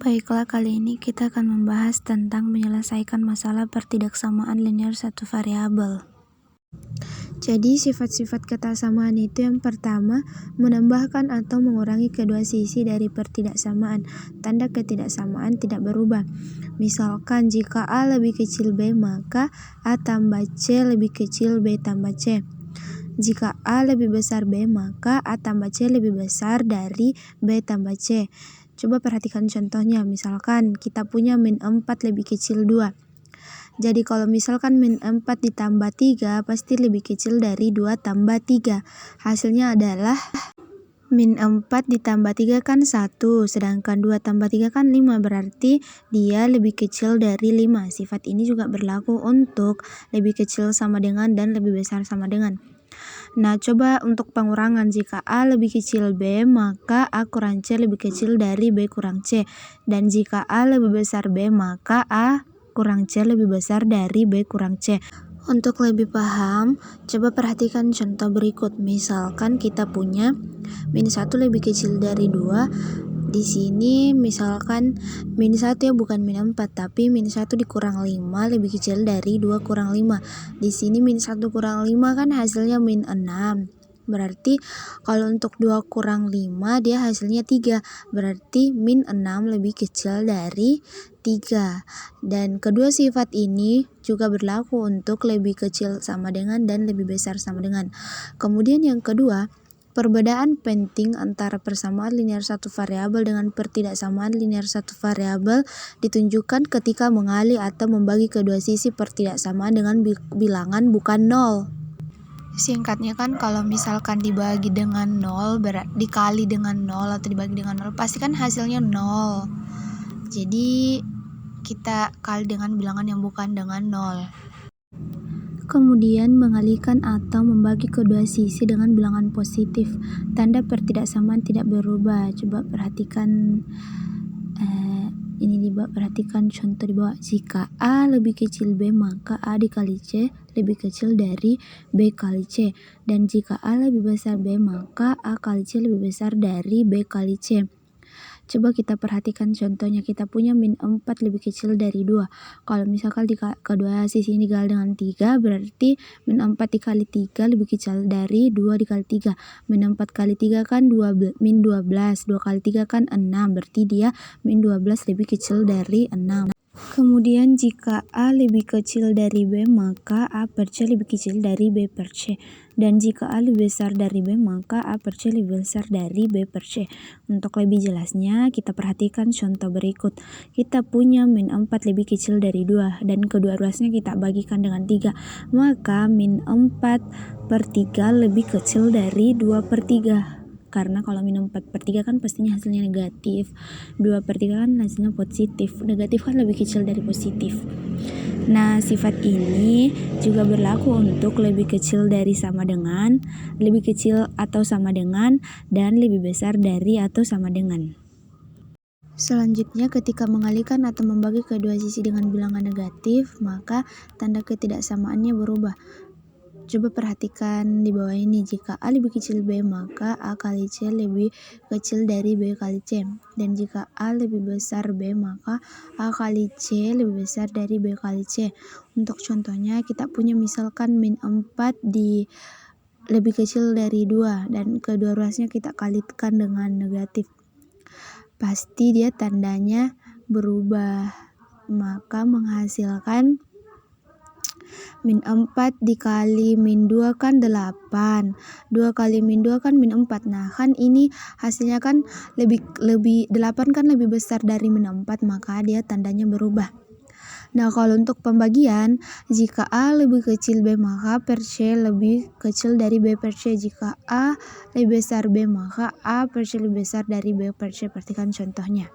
Baiklah, kali ini kita akan membahas tentang menyelesaikan masalah pertidaksamaan linear satu variabel. Jadi, sifat-sifat ketersamaan itu yang pertama, menambahkan atau mengurangi kedua sisi dari pertidaksamaan. Tanda ketidaksamaan tidak berubah. Misalkan, jika A lebih kecil B, maka A tambah C lebih kecil B tambah C. Jika A lebih besar B, maka A tambah C lebih besar dari B tambah C. Coba perhatikan contohnya, misalkan kita punya min 4 lebih kecil 2. Jadi kalau misalkan min 4 ditambah 3 pasti lebih kecil dari 2 tambah 3. Hasilnya adalah min 4 ditambah 3 kan 1, sedangkan 2 tambah 3 kan 5, berarti dia lebih kecil dari 5. Sifat ini juga berlaku untuk lebih kecil sama dengan dan lebih besar sama dengan. Nah, coba untuk pengurangan, jika A lebih kecil B, maka A kurang C lebih kecil dari B kurang C. Dan jika A lebih besar B, maka A kurang C lebih besar dari B kurang C. Untuk lebih paham, coba perhatikan contoh berikut. Misalkan kita punya min 1 lebih kecil dari 2. Di sini misalkan min 1 ya, bukan min 4, tapi min 1 dikurang 5 lebih kecil dari 2 kurang 5. Di sini min 1 kurang 5 kan hasilnya min 6. Berarti kalau untuk 2 kurang 5 dia hasilnya 3. Berarti min 6 lebih kecil dari 3. Dan kedua sifat ini juga berlaku untuk lebih kecil sama dengan dan lebih besar sama dengan. Kemudian yang kedua, perbedaan penting antara persamaan linear satu variabel dengan pertidaksamaan linear satu variabel ditunjukkan ketika mengali atau membagi kedua sisi pertidaksamaan dengan bilangan bukan 0. Singkatnya kan kalau misalkan dibagi dengan 0, dikali dengan 0 atau dibagi dengan 0, pasti kan hasilnya 0. Jadi kita kali dengan bilangan yang bukan dengan 0. Kemudian mengalihkan atau membagi kedua sisi dengan bilangan positif. Tanda pertidaksamaan tidak berubah. Coba perhatikan perhatikan contoh di bawah. Jika A lebih kecil B, maka A dikali C lebih kecil dari B kali C. Dan jika A lebih besar B, maka A kali C lebih besar dari B kali C. Coba kita perhatikan contohnya, kita punya min 4 lebih kecil dari 2. Kalau misalkan kedua sisi ini dikali dengan 3, berarti min 4 dikali 3 lebih kecil dari 2 dikali 3. Min 4 kali 3 kan min 12, 2 kali 3 kan 6, berarti dia min 12 lebih kecil dari 6. Kemudian jika A lebih kecil dari B, maka A per C lebih kecil dari B per C. Dan jika A lebih besar dari B, maka A per C lebih besar dari B per C. Untuk lebih jelasnya, kita perhatikan contoh berikut. Kita punya min 4 lebih kecil dari 2, dan kedua ruasnya kita bagikan dengan 3. Maka min 4 per 3 lebih kecil dari 2 per 3. Karena kalau min 4 per 3 kan pastinya hasilnya negatif, 2 per 3 kan hasilnya positif. Negatif kan lebih kecil dari positif. Nah, sifat ini juga berlaku untuk lebih kecil dari sama dengan, lebih kecil atau sama dengan, dan lebih besar dari atau sama dengan. Selanjutnya, ketika mengalihkan atau membagi kedua sisi dengan bilangan negatif, maka tanda ketidaksamaannya berubah. Coba perhatikan di bawah ini, jika A lebih kecil B, maka A kali C lebih kecil dari B kali C. Dan jika A lebih besar B, maka A kali C lebih besar dari B kali C. Untuk contohnya, kita punya misalkan min 4 lebih kecil dari 2, dan kedua ruasnya kita kalikan dengan negatif. Pasti dia tandanya berubah, maka menghasilkan min 4 dikali min 2 kan 8. 2 kali min 2 kan min 4. Nah, kan ini hasilnya kan lebih 8 kan lebih besar dari min 4, maka dia tandanya berubah. Nah, kalau untuk pembagian, jika A lebih kecil B, maka per C lebih kecil dari B per C. Jika A lebih besar B, maka A per C lebih besar dari B per C. Perhatikan contohnya.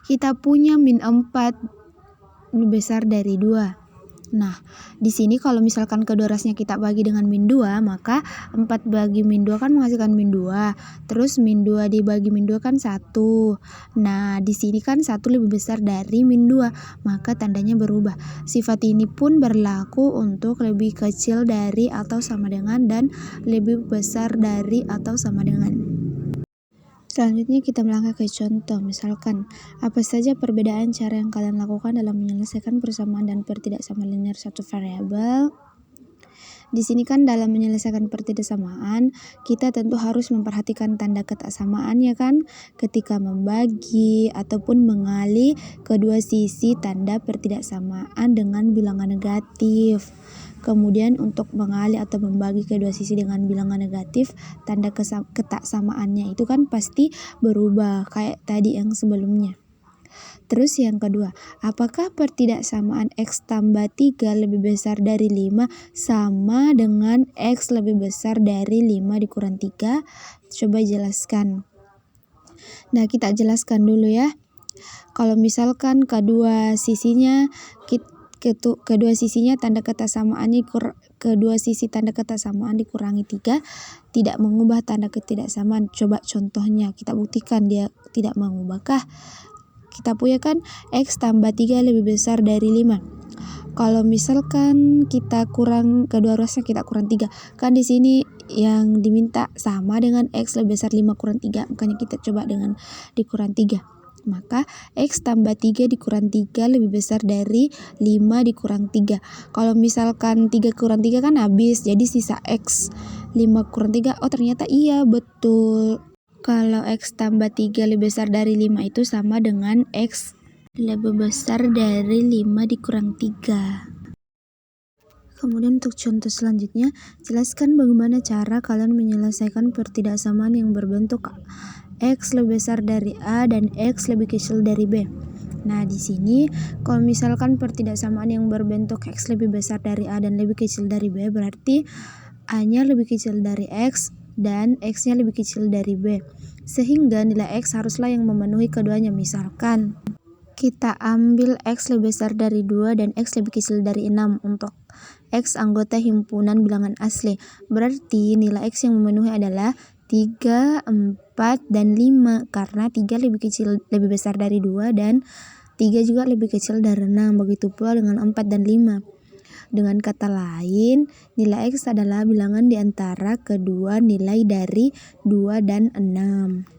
Kita punya min 4 lebih besar dari 2. Nah, di sini kalau misalkan kedua ruasnya kita bagi dengan min 2, maka 4 bagi min 2 kan menghasilkan min 2. Terus min 2 dibagi min 2 kan 1. Nah, di sini kan 1 lebih besar dari min 2, maka tandanya berubah. Sifat ini pun berlaku untuk lebih kecil dari atau sama dengan dan lebih besar dari atau sama dengan. Selanjutnya kita melangkah ke contoh. Misalkan, apa saja perbedaan cara yang kalian lakukan dalam menyelesaikan persamaan dan pertidaksamaan linear satu variabel? Di sini kan dalam menyelesaikan pertidaksamaan, kita tentu harus memperhatikan tanda ketaksamaan ya kan? Ketika membagi ataupun mengali kedua sisi tanda pertidaksamaan dengan bilangan negatif. Kemudian untuk mengali atau membagi kedua sisi dengan bilangan negatif, tanda ketaksamaannya itu kan pasti berubah kayak tadi yang sebelumnya. Terus yang kedua, apakah pertidaksamaan X tambah 3 lebih besar dari 5 sama dengan X lebih besar dari 5 dikurang 3? Coba jelaskan. Nah, kita jelaskan dulu ya. Kalau misalkan kedua sisinya tanda ketaksamaannya kedua sisi tanda ketaksamaan dikurangi 3 tidak mengubah tanda ketidaksamaan. Coba contohnya kita buktikan dia tidak mengubahkah? Kita punya kan X tambah 3 lebih besar dari 5. Kalau misalkan kita kurang kedua ruasnya kita kurang 3. Kan di sini yang diminta sama dengan X lebih besar 5 kurang 3. Makanya kita coba dengan dikurang 3. Maka X tambah 3 dikurang 3 lebih besar dari 5 dikurang 3. Kalau misalkan 3 kurang 3 kan habis. Jadi sisa X 5 kurang 3. Oh ternyata iya betul. Kalau X tambah 3 lebih besar dari 5 itu sama dengan X lebih besar dari 5 dikurang 3. Kemudian untuk contoh selanjutnya, jelaskan bagaimana cara kalian menyelesaikan pertidaksamaan yang berbentuk X lebih besar dari A dan X lebih kecil dari B. Nah, di sini kalau misalkan pertidaksamaan yang berbentuk X lebih besar dari A dan lebih kecil dari B, berarti A-nya lebih kecil dari X dan X-nya lebih kecil dari B. Sehingga nilai X haruslah yang memenuhi keduanya. Misalkan kita ambil X lebih besar dari 2 dan X lebih kecil dari 6 untuk X anggota himpunan bilangan asli. Berarti nilai X yang memenuhi adalah 3, 4, dan 5 karena 3 lebih besar dari 2 dan 3 juga lebih kecil dari 6. Begitu pula dengan 4 dan 5. Dengan kata lain, nilai X adalah bilangan di antara kedua nilai dari 2 dan 6.